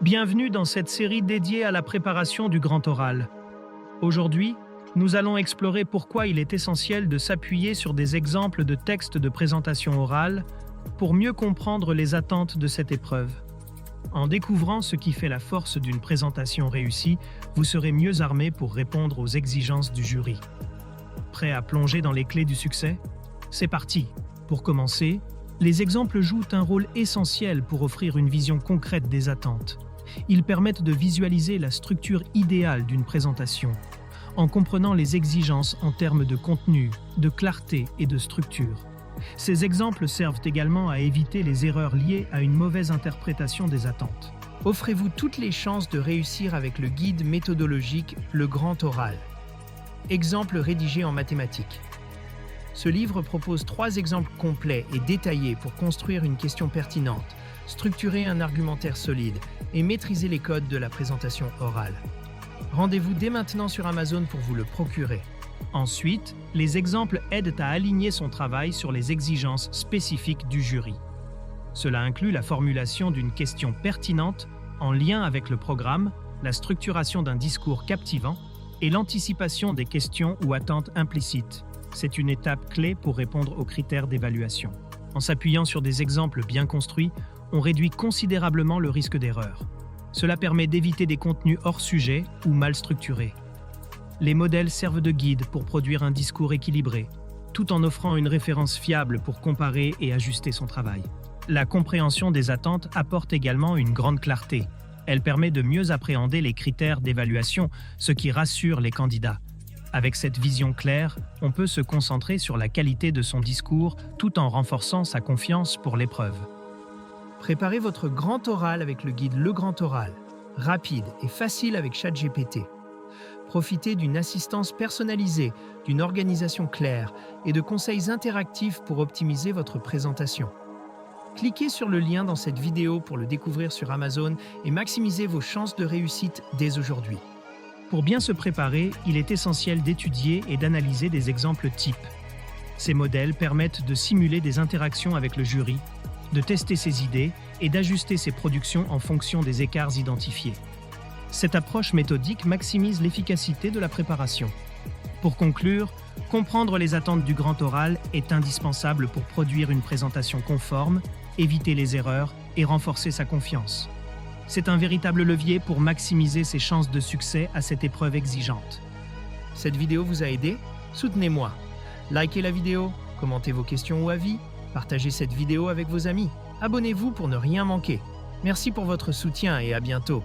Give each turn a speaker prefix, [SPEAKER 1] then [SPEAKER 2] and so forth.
[SPEAKER 1] Bienvenue dans cette série dédiée à la préparation du grand oral. Aujourd'hui, nous allons explorer pourquoi il est essentiel de s'appuyer sur des exemples de textes de présentation orale pour mieux comprendre les attentes de cette épreuve. En découvrant ce qui fait la force d'une présentation réussie, vous serez mieux armé pour répondre aux exigences du jury. Prêt à plonger dans les clés du succès? C'est parti! Pour commencer, les exemples jouent un rôle essentiel pour offrir une vision concrète des attentes. Ils permettent de visualiser la structure idéale d'une présentation, en comprenant les exigences en termes de contenu, de clarté et de structure. Ces exemples servent également à éviter les erreurs liées à une mauvaise interprétation des attentes. Offrez-vous toutes les chances de réussir avec le guide méthodologique Le Grand Oral. Exemple rédigé en mathématiques. Ce livre propose 3 exemples complets et détaillés pour construire une question pertinente, structurer un argumentaire solide et maîtriser les codes de la présentation orale. Rendez-vous dès maintenant sur Amazon pour vous le procurer. Ensuite, les exemples aident à aligner son travail sur les exigences spécifiques du jury. Cela inclut la formulation d'une question pertinente en lien avec le programme, la structuration d'un discours captivant et l'anticipation des questions ou attentes implicites. C'est une étape clé pour répondre aux critères d'évaluation. En s'appuyant sur des exemples bien construits, on réduit considérablement le risque d'erreur. Cela permet d'éviter des contenus hors sujet ou mal structurés. Les modèles servent de guide pour produire un discours équilibré, tout en offrant une référence fiable pour comparer et ajuster son travail. La compréhension des attentes apporte également une grande clarté. Elle permet de mieux appréhender les critères d'évaluation, ce qui rassure les candidats. Avec cette vision claire, on peut se concentrer sur la qualité de son discours tout en renforçant sa confiance pour l'épreuve. Préparez votre grand oral avec le guide Le Grand Oral, rapide et facile avec ChatGPT. Profitez d'une assistance personnalisée, d'une organisation claire et de conseils interactifs pour optimiser votre présentation. Cliquez sur le lien dans cette vidéo pour le découvrir sur Amazon et maximisez vos chances de réussite dès aujourd'hui. Pour bien se préparer, il est essentiel d'étudier et d'analyser des exemples types. Ces modèles permettent de simuler des interactions avec le jury, de tester ses idées et d'ajuster ses productions en fonction des écarts identifiés. Cette approche méthodique maximise l'efficacité de la préparation. Pour conclure, comprendre les attentes du grand oral est indispensable pour produire une présentation conforme, éviter les erreurs et renforcer sa confiance. C'est un véritable levier pour maximiser ses chances de succès à cette épreuve exigeante. Cette vidéo vous a aidé? Soutenez-moi. Likez la vidéo, commentez vos questions ou avis, partagez cette vidéo avec vos amis. Abonnez-vous pour ne rien manquer. Merci pour votre soutien et à bientôt.